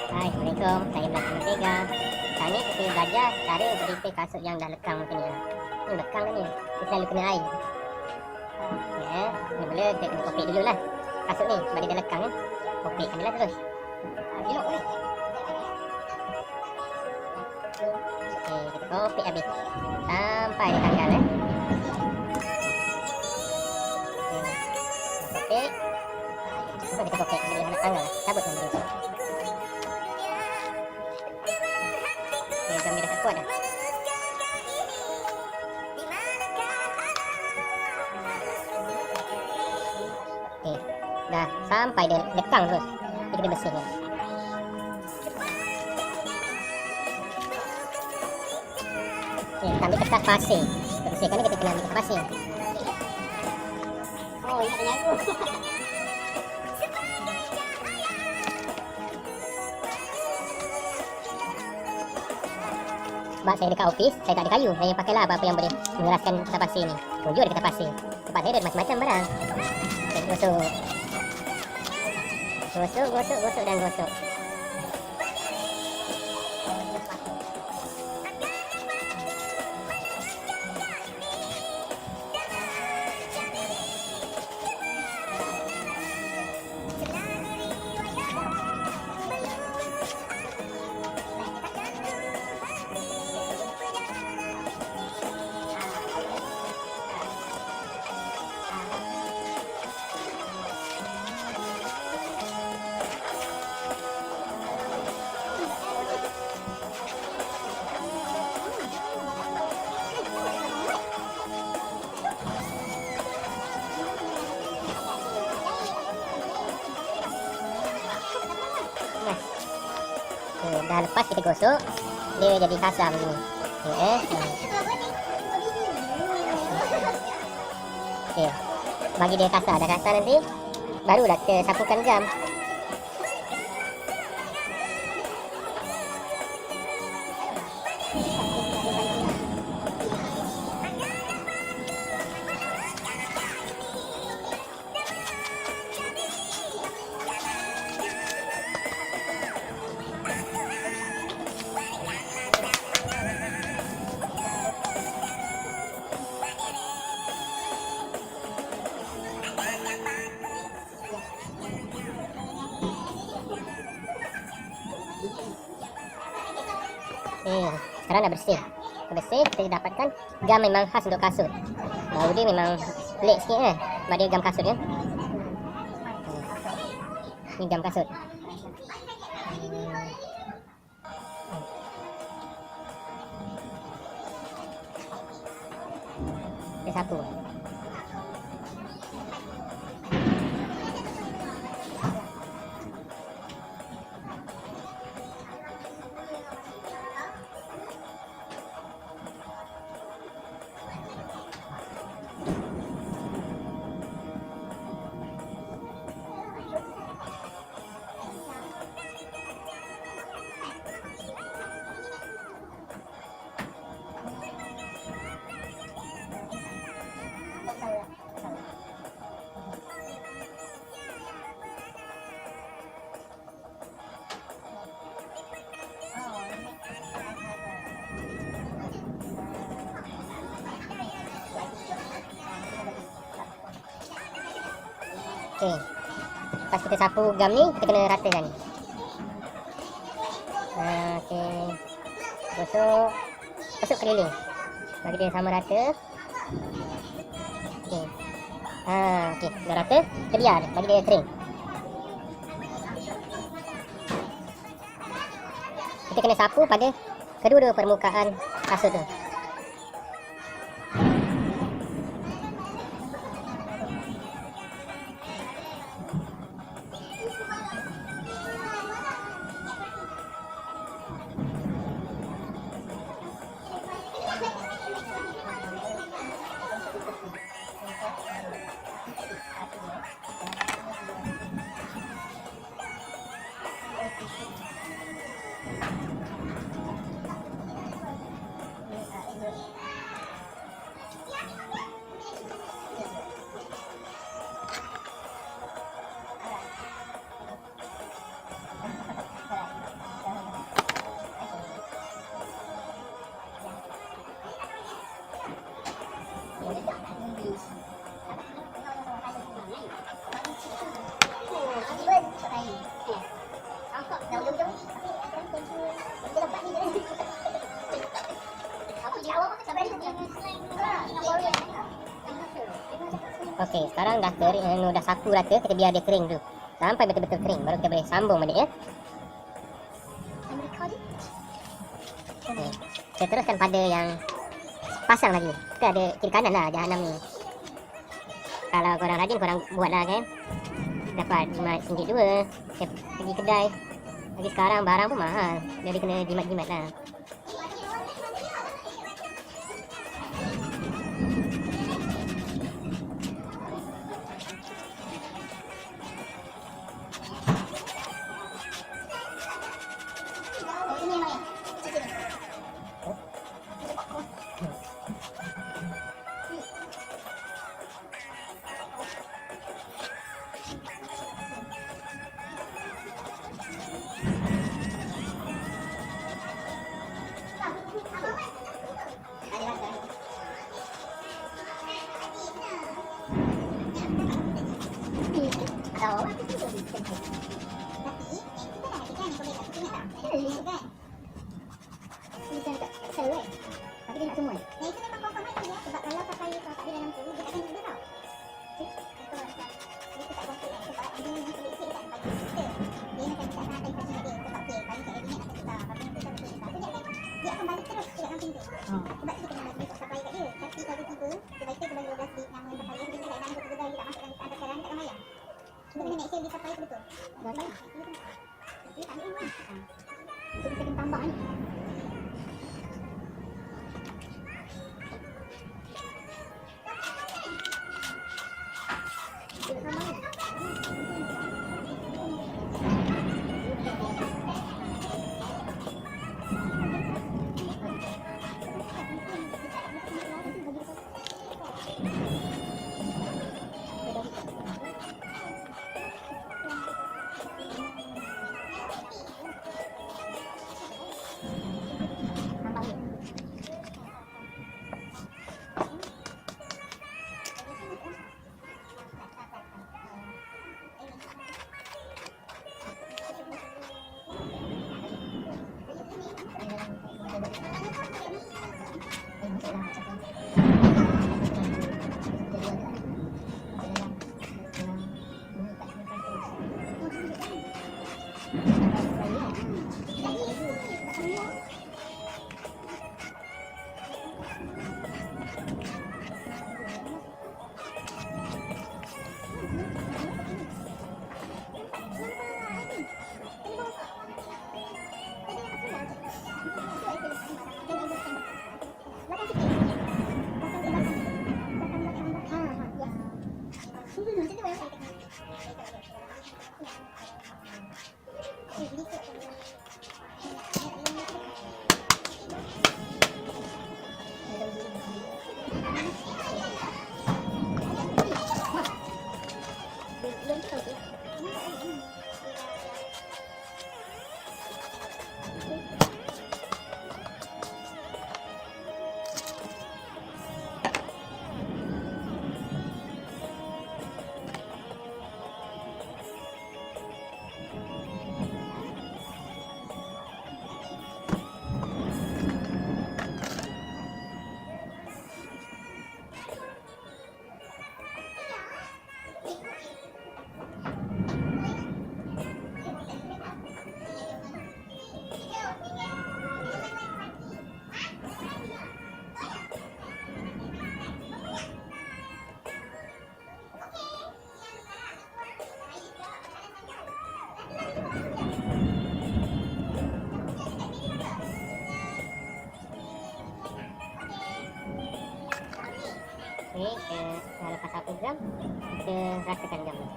Hai, Assalamualaikum. Saya Melati Mentega. Sekarang ni kita belajar cara repair kasut yang dah lekang macam ni. Ni lekang dah ni. Dia selalu kena air. Ya, mula kita kena kopek dulu lah kasut ni sebab dia dah lekang kan. Kopekkan dia lah terus. Elok ni. Okey, kita kopek habis. Sampai dia tanggal eh. Kopek. Kita kopek bila nak tanggal. Cabutkan dulu. Gam dia dah tak kuat dah. Okey, dah sampai dia lekang terus. Kita bersihkan. Okey, kita ambil kertas pasir. Kita bersihkan ni kita kena ambil kertas pasir. Oh, ini tak nyaru. Sebab saya dekat office, saya tak ada kayu. Saya pakailah apa-apa yang boleh mengeraskan kertas pasir ni. Tujuh ada kertas pasir. Tempat saya ada macam-macam barang. Saya gosok. Gosok dan gosok. Dah lepas kita gosok, dia jadi kasar begini. Okey. Bagi dia kasar, dah kasar nanti barulah kita sapukan gam. Sekarang dah bersih. Bersih, kita dapatkan gam memang khas untuk kasut. Bau dia memang pelik sikit kan. Sebab dia gam kasut kan. Ni gam kasut. Kita sapu. Okey. Lepas kita sapu gam ni, kita kena ratakan ni. Okey. Gosok keliling. Bagi dia sama rata. Okey. Okey, dah rata. Kita biar dia, bagi dia kering. Kita kena sapu pada kedua-dua permukaan kasut tu. Okey, sekarang dah kering, dah sapu rata, kita biar dia kering dulu. Sampai betul-betul kering, baru kita boleh sambung balik ya. Okay. Kita teruskan pada yang pasang lagi. Kita ada kiri kanan lah jahanam ni. Kalau korang rajin, korang buat lah kan. Dapat jimat RM1 2. Kita pergi kedai. Lagi sekarang barang pun mahal. Jadi kena jimat-jimat lah. Lepas 1 jam kita rasakan jam ni.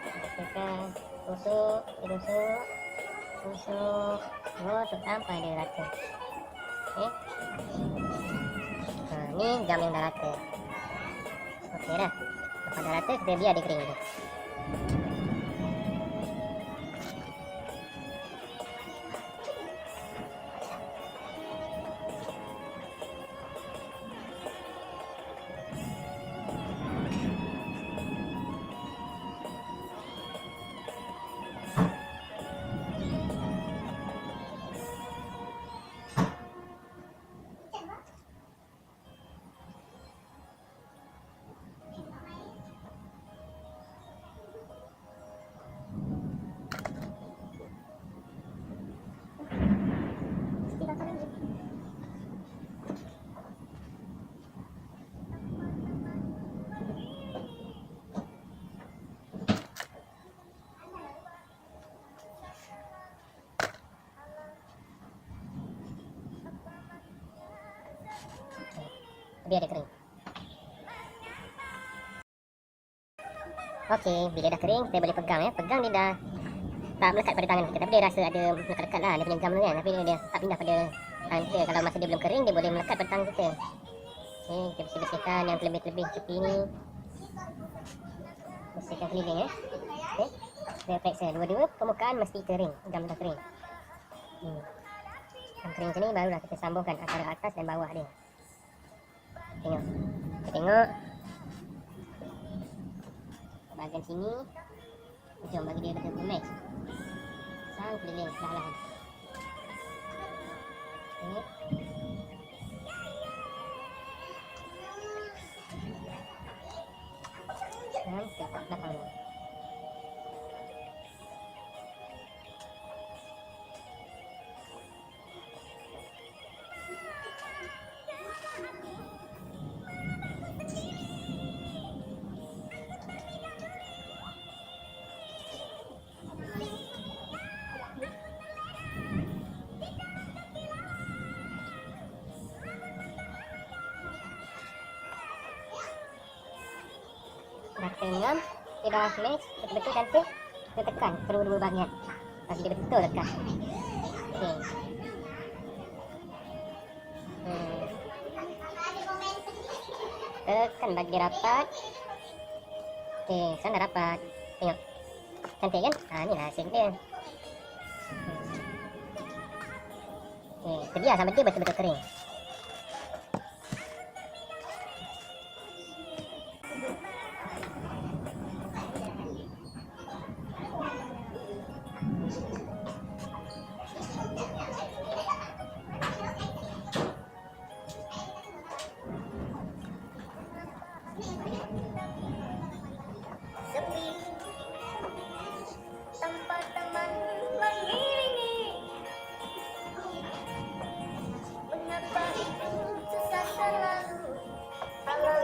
Rasakan, tusuk, tusuk, sampai dia rata. Okey. Ni jam yang dah rata. Okey dah. Lepas dah rata, kita biar dia kering dulu. biar dia kering. Okey, bila dah kering, kita boleh pegang ya. Pegang dia dah tak melekat pada tangan kita, tapi dia rasa ada melekat-lekat lah, dia punya gam tu kan. Tapi dia tak pindah pada tangan kita. Kalau masa dia belum kering, dia boleh melekat pada tangan kita. Okey, kita bersih-bersihkan yang terlebih-lebih tepi ni. Bersihkan keliling ya. Okey, kita periksa dua-dua permukaan mesti kering, gam dah kering. Gam kering macam ni, barulah kita sambungkan antara atas dan bawah dia. Tengok, kita tengok bahagian sini. Jom bagi dia betul-betul match. Pasang keliling perlahan-lahan. Okay. Dan ke belakang ni. Dah tengam, dia dah match, betul-betul cantik. Kita tekan kedua-dua bahagian bagi dia betul lekat. Okey. Tekan bagi dia rapat. Okey, sekarang dah rapat. Tengok, cantik kan? Ni lah hasil dia. Okey, kita biar sampai dia betul-betul kering. Sepi tanpa teman mengiringi, mengapa itu susah selalu? Halo,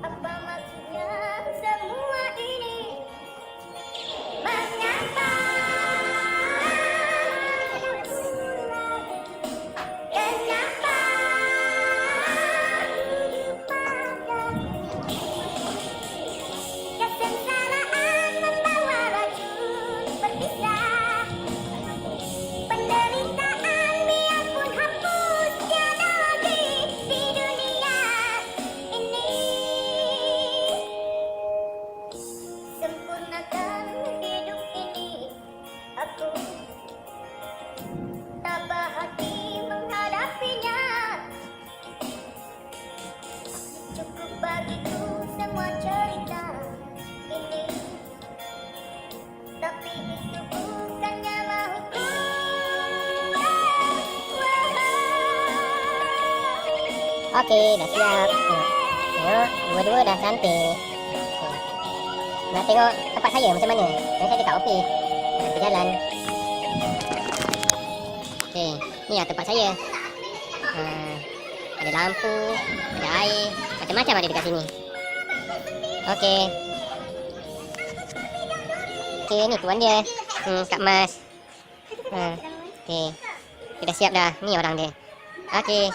apa maksudnya semua ini? Mengapa kenapa kesengsaraan membawa racun berpisah, penderitaan biarpun hapus tiada lagi di dunia ini. Sempurnakan hidup ini, aku tabah hati menghadapinya. Cukup bagiku semua cerita ini, tapi itu bukannya mahuku. Okey, dah siap. Tengok, dua-dua dah cantik. Nak tengok tempat saya macam mana? Saya dekat office. Kita jalan. Okey, ni lah tempat saya. Ada lampu, ada air, macam-macam ada dekat sini. Okey. Okey, ni tuan dia. Kak Mas. Okey. Kita dah siap dah. Ni orang dia. Okey.